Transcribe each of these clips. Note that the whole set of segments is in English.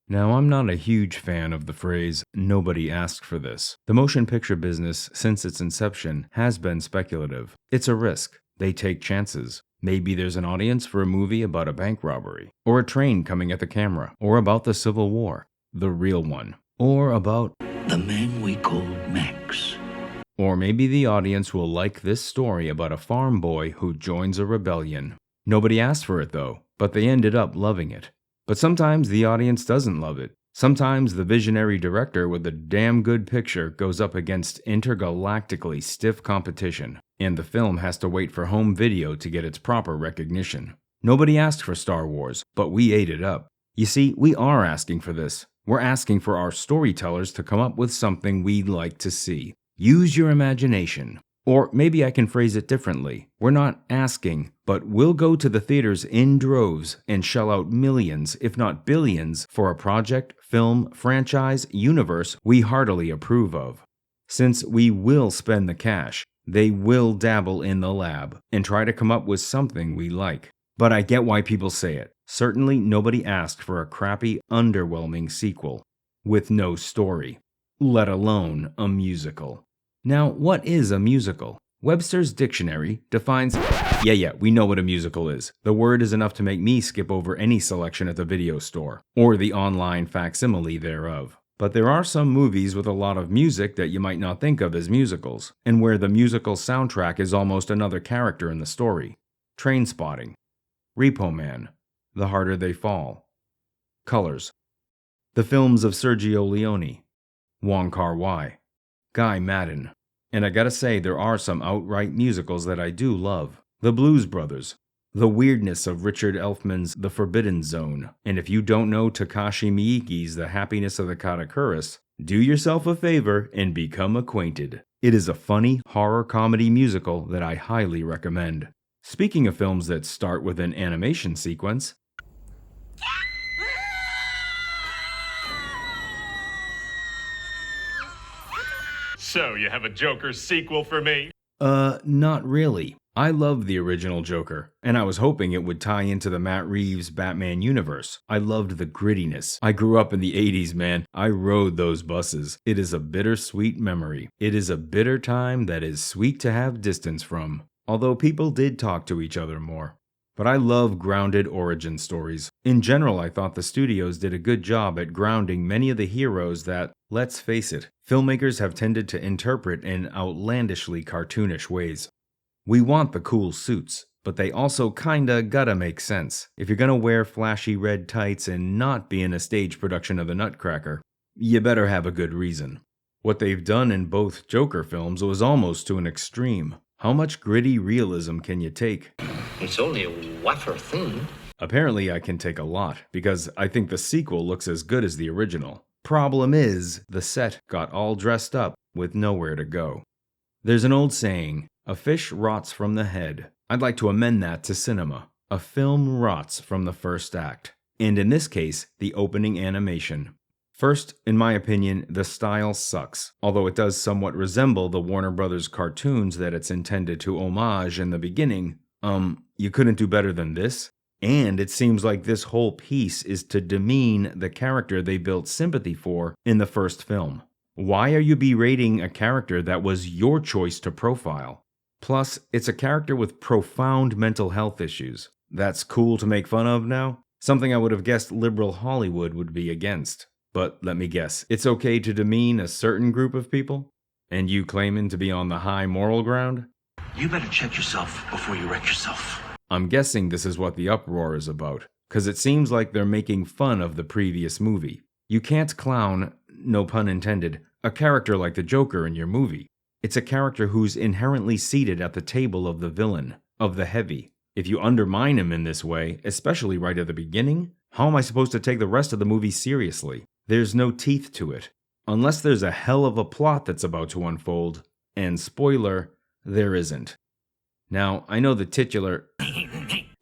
Now, I'm not a huge fan of the phrase, nobody asked for this. The motion picture business, since its inception, has been speculative. It's a risk. They take chances. Maybe there's an audience for a movie about a bank robbery, or a train coming at the camera, or about the Civil War, the real one, or about the man we called Max. Or maybe the audience will like this story about a farm boy who joins a rebellion. Nobody asked for it though, but they ended up loving it. But sometimes the audience doesn't love it. Sometimes the visionary director with a damn good picture goes up against intergalactically stiff competition, and the film has to wait for home video to get its proper recognition. Nobody asked for Star Wars, but we ate it up. You see, we are asking for this. We're asking for our storytellers to come up with something we'd like to see. Use your imagination. Or maybe I can phrase it differently. We're not asking, but we'll go to the theaters in droves and shell out millions, if not billions, for a project, film, franchise, universe we heartily approve of. Since we will spend the cash, they will dabble in the lab and try to come up with something we like. But I get why people say it. Certainly nobody asked for a crappy, underwhelming sequel with no story, let alone a musical. Now, what is a musical? Webster's dictionary defines... Yeah, we know what a musical is. The word is enough to make me skip over any selection at the video store, or the online facsimile thereof. But there are some movies with a lot of music that you might not think of as musicals, and where the musical soundtrack is almost another character in the story. Trainspotting. Repo Man. The Harder They Fall. Colors. The films of Sergio Leone. Wong Kar-wai. Guy Madden. And I gotta say, there are some outright musicals that I do love. The Blues Brothers. The weirdness of Richard Elfman's The Forbidden Zone. And if you don't know Takashi Miike's The Happiness of the Katakuris, do yourself a favor and become acquainted. It is a funny horror comedy musical that I highly recommend. Speaking of films that start with an animation sequence, So, you have a Joker sequel for me? Not really. I love the original Joker, and I was hoping it would tie into the Matt Reeves Batman universe. I loved the grittiness. I grew up in the 80s, man. I rode those buses. It is a bittersweet memory. It is a bitter time that is sweet to have distance from. Although people did talk to each other more. But I love grounded origin stories. In general, I thought the studios did a good job at grounding many of the heroes that, let's face it, filmmakers have tended to interpret in outlandishly cartoonish ways. We want the cool suits, but they also kinda gotta make sense. If you're gonna wear flashy red tights and not be in a stage production of the Nutcracker, you better have a good reason. What they've done in both Joker films was almost to an extreme. How much gritty realism can you take? It's only a wafer thin. Apparently I can take a lot, because I think the sequel looks as good as the original. Problem is, the set got all dressed up with nowhere to go. There's an old saying, a fish rots from the head. I'd like to amend that to cinema. A film rots from the first act. And in this case, the opening animation. First, in my opinion, the style sucks, although it does somewhat resemble the Warner Brothers cartoons that it's intended to homage in the beginning. You couldn't do better than this? And it seems like this whole piece is to demean the character they built sympathy for in the first film. Why are you berating a character that was your choice to profile? Plus, it's a character with profound mental health issues. That's cool to make fun of now? Something I would have guessed liberal Hollywood would be against. But let me guess, it's okay to demean a certain group of people? And you claiming to be on the high moral ground? You better check yourself before you wreck yourself. I'm guessing this is what the uproar is about, because it seems like they're making fun of the previous movie. You can't clown, no pun intended, a character like the Joker in your movie. It's a character who's inherently seated at the table of the villain, of the heavy. If you undermine him in this way, especially right at the beginning, how am I supposed to take the rest of the movie seriously? There's no teeth to it. Unless there's a hell of a plot that's about to unfold. And spoiler, there isn't. Now, I know the titular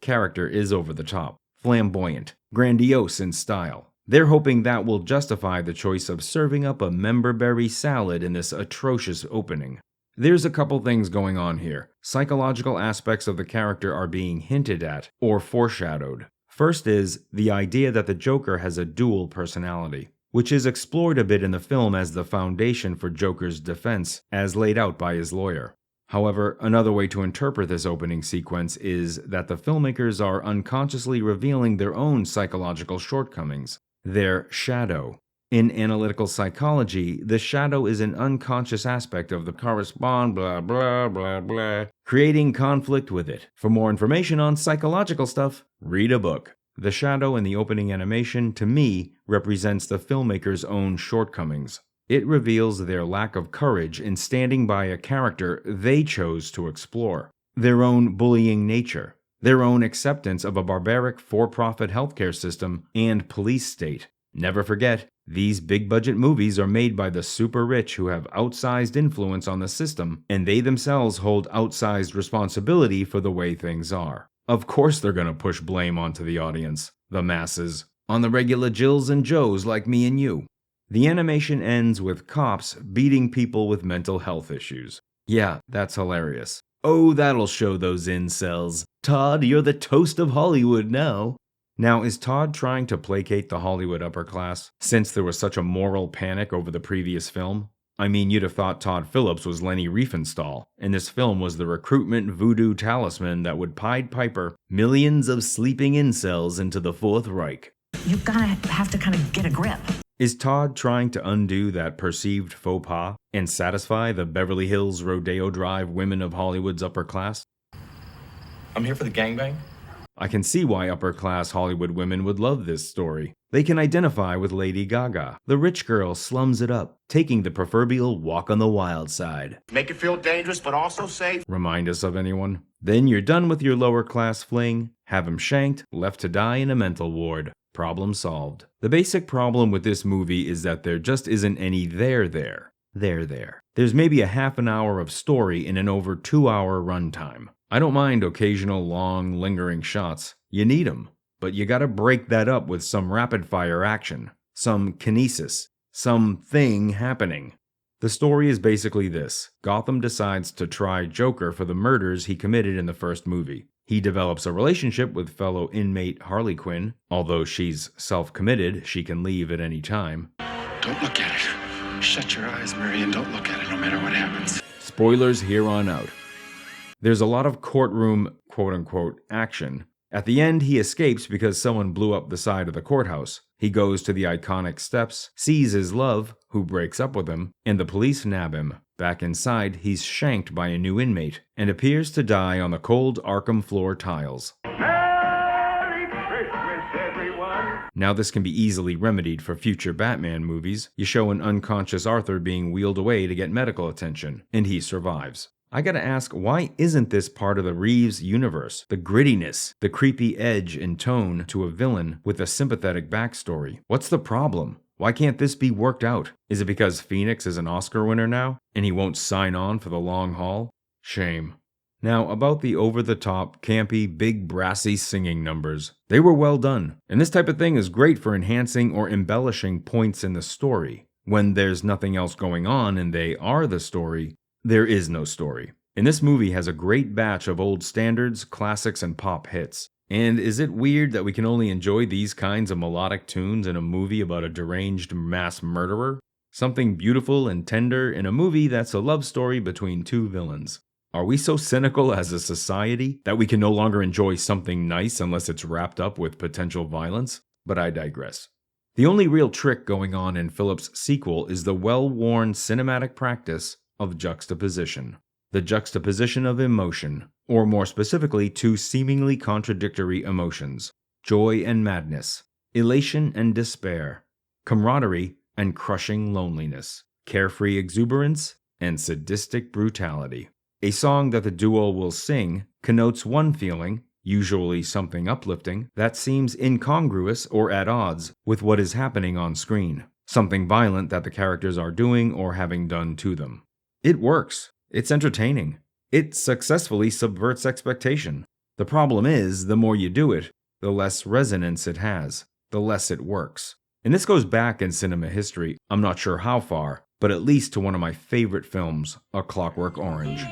character is over the top, flamboyant, grandiose in style. They're hoping that will justify the choice of serving up a memberberry salad in this atrocious opening. There's a couple things going on here. Psychological aspects of the character are being hinted at or foreshadowed. First is the idea that the Joker has a dual personality, which is explored a bit in the film as the foundation for Joker's defense as laid out by his lawyer. However, another way to interpret this opening sequence is that the filmmakers are unconsciously revealing their own psychological shortcomings, their shadow. In analytical psychology, the shadow is an unconscious aspect of the correspond blah blah blah blah, creating conflict with it. For more information on psychological stuff, read a book. The shadow in the opening animation, to me, represents the filmmaker's own shortcomings. It reveals their lack of courage in standing by a character they chose to explore, their own bullying nature, their own acceptance of a barbaric for-profit healthcare system and police state. Never forget, these big-budget movies are made by the super rich who have outsized influence on the system, and they themselves hold outsized responsibility for the way things are. Of course they're gonna push blame onto the audience, the masses, on the regular Jills and Joes like me and you. The animation ends with cops beating people with mental health issues. Yeah, that's hilarious. Oh, that'll show those incels. Todd, you're the toast of Hollywood now. Now, is Todd trying to placate the Hollywood upper class, since there was such a moral panic over the previous film? I mean, you'd have thought Todd Phillips was Lenny Riefenstahl, and this film was the recruitment voodoo talisman that would Pied Piper millions of sleeping incels into the Fourth Reich. You have to kind of get a grip. Is Todd trying to undo that perceived faux pas and satisfy the Beverly Hills Rodeo Drive women of Hollywood's upper class? I'm here for the gangbang. I can see why upper-class Hollywood women would love this story. They can identify with Lady Gaga. The rich girl slums it up, taking the proverbial walk on the wild side. Make it feel dangerous, but also safe. Remind us of anyone? Then you're done with your lower-class fling, have him shanked, left to die in a mental ward. Problem solved. The basic problem with this movie is that there just isn't any there. There's maybe a half an hour of story in an over 2-hour runtime. I don't mind occasional long, lingering shots. You need them. But you gotta break that up with some rapid-fire action, some kinesis, something happening. The story is basically this. Gotham decides to try Joker for the murders he committed in the first movie. He develops a relationship with fellow inmate Harley Quinn. Although she's self-committed, she can leave at any time. Don't look at it. Shut your eyes, Murray, and don't look at it no matter what happens. Spoilers here on out. There's a lot of courtroom, quote-unquote, action. At the end, he escapes because someone blew up the side of the courthouse. He goes to the iconic steps, sees his love, who breaks up with him, and the police nab him. Back inside, he's shanked by a new inmate, and appears to die on the cold Arkham floor tiles. Merry Christmas, everyone! Now this can be easily remedied for future Batman movies. You show an unconscious Arthur being wheeled away to get medical attention, and he survives. I gotta ask, why isn't this part of the Reeves universe? The grittiness, the creepy edge and tone to a villain with a sympathetic backstory. What's the problem? Why can't this be worked out? Is it because Phoenix is an Oscar winner now, and he won't sign on for the long haul? Shame. Now, about the over-the-top, campy, big brassy singing numbers. They were well done, and this type of thing is great for enhancing or embellishing points in the story. When there's nothing else going on and they are the story, there is no story. And this movie has a great batch of old standards, classics, and pop hits. And is it weird that we can only enjoy these kinds of melodic tunes in a movie about a deranged mass murderer? Something beautiful and tender in a movie that's a love story between two villains. Are we so cynical as a society that we can no longer enjoy something nice unless it's wrapped up with potential violence? But I digress. The only real trick going on in Phillips' sequel is the well-worn cinematic practice of juxtaposition. The juxtaposition of emotion, or more specifically, two seemingly contradictory emotions: joy and madness, elation and despair, camaraderie and crushing loneliness, carefree exuberance and sadistic brutality. A song that the duo will sing connotes one feeling, usually something uplifting, that seems incongruous or at odds with what is happening on screen, something violent that the characters are doing or having done to them. It works. It's entertaining. It successfully subverts expectation. The problem is, the more you do it, the less resonance it has, the less it works. And this goes back in cinema history, I'm not sure how far, but at least to one of my favorite films, A Clockwork Orange.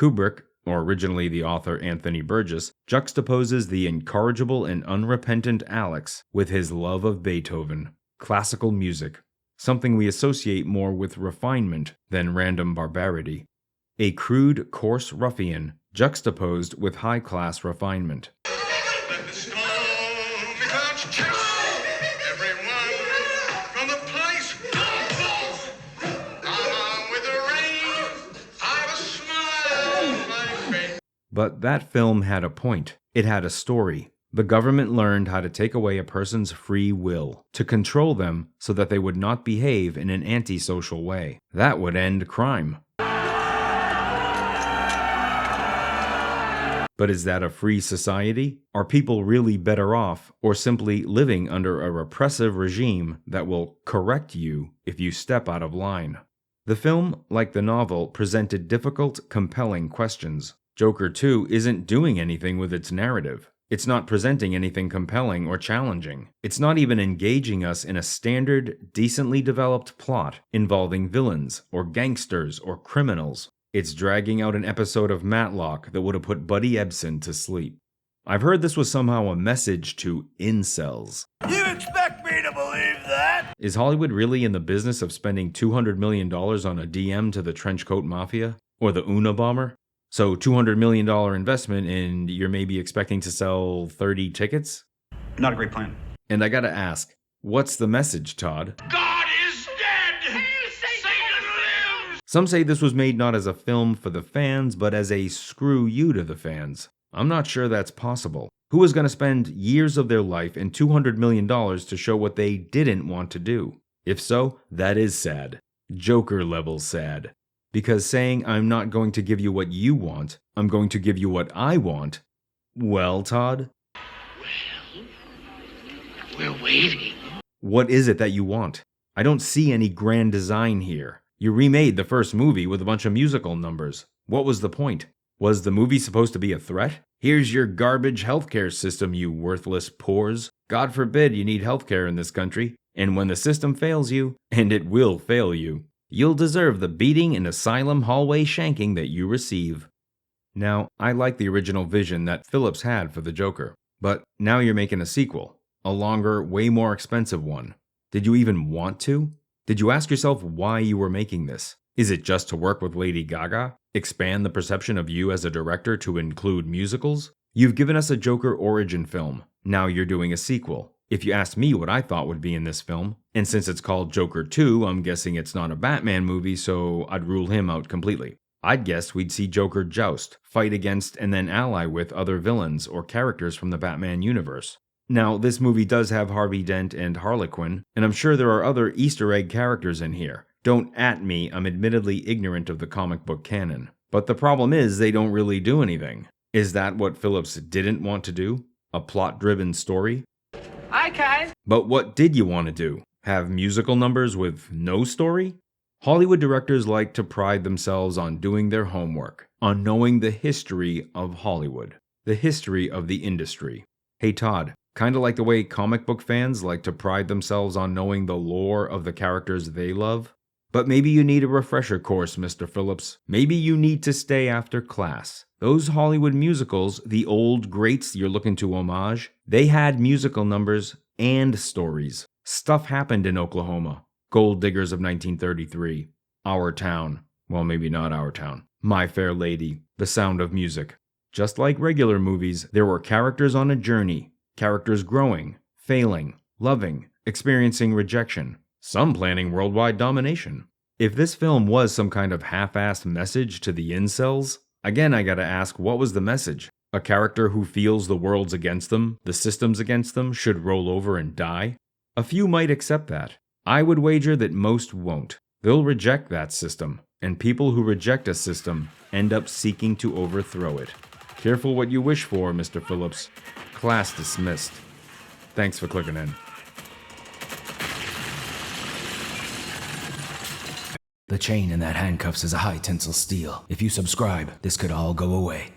Kubrick, or originally the author Anthony Burgess, juxtaposes the incorrigible and unrepentant Alex with his love of Beethoven, classical music, something we associate more with refinement than random barbarity. A crude, coarse ruffian juxtaposed with high-class refinement. But that film had a point. It had a story. The government learned how to take away a person's free will, to control them so that they would not behave in an antisocial way. That would end crime. But is that a free society? Are people really better off, or simply living under a repressive regime that will correct you if you step out of line? The film, like the novel, presented difficult, compelling questions. Joker 2 isn't doing anything with its narrative. It's not presenting anything compelling or challenging. It's not even engaging us in a standard, decently developed plot involving villains, or gangsters, or criminals. It's dragging out an episode of Matlock that would have put Buddy Ebsen to sleep. I've heard this was somehow a message to incels. You expect me to believe that? Is Hollywood really in the business of spending $200 million on a DM to the Trenchcoat Mafia? Or the Unabomber? So $200 million investment and you're maybe expecting to sell 30 tickets? Not a great plan. And I gotta ask, what's the message, Todd? God is dead! Satan lives! Some say this was made not as a film for the fans, but as a screw you to the fans. I'm not sure that's possible. Who is going to spend years of their life and $200 million to show what they didn't want to do? If so, that is sad. Joker level sad. Because saying I'm not going to give you what you want, I'm going to give you what I want. Well, Todd? Well, we're waiting. What is it that you want? I don't see any grand design here. You remade the first movie with a bunch of musical numbers. What was the point? Was the movie supposed to be a threat? Here's your garbage healthcare system, you worthless pores. God forbid you need healthcare in this country. And when the system fails you, and it will fail you, you'll deserve the beating and asylum hallway shanking that you receive. Now, I like the original vision that Phillips had for the Joker, but now you're making a sequel, a longer, way more expensive one. Did you even want to? Did you ask yourself why you were making this? Is it just to work with Lady Gaga? Expand the perception of you as a director to include musicals? You've given us a Joker origin film. Now you're doing a sequel. If you asked me what I thought would be in this film, and since it's called Joker 2, I'm guessing it's not a Batman movie, so I'd rule him out completely. I'd guess we'd see Joker joust, fight against, and then ally with other villains or characters from the Batman universe. Now, this movie does have Harvey Dent and Harley Quinn, and I'm sure there are other Easter egg characters in here. Don't at me, I'm admittedly ignorant of the comic book canon. But the problem is they don't really do anything. Is that what Phillips didn't want to do? A plot-driven story? Okay. But what did you want to do? Have musical numbers with no story? Hollywood directors like to pride themselves on doing their homework, on knowing the history of Hollywood, the history of the industry. Hey Todd, kinda like the way comic book fans like to pride themselves on knowing the lore of the characters they love? But maybe you need a refresher course, Mr. Phillips. Maybe you need to stay after class. Those Hollywood musicals, the old greats you're looking to homage, they had musical numbers and stories. Stuff happened in Oklahoma. Gold Diggers of 1933. Our Town. Well, maybe not Our Town. My Fair Lady. The Sound of Music. Just like regular movies, there were characters on a journey. Characters growing, failing, loving, experiencing rejection. Some planning worldwide domination. If this film was some kind of half-assed message to the incels, again I gotta ask, what was the message? A character who feels the world's against them, the system's against them, should roll over and die? A few might accept that. I would wager that most won't. They'll reject that system, and people who reject a system end up seeking to overthrow it. Careful what you wish for, Mr. Phillips. Class dismissed. Thanks for clicking in. The chain in that handcuffs is a high tensile steel. If you subscribe, this could all go away.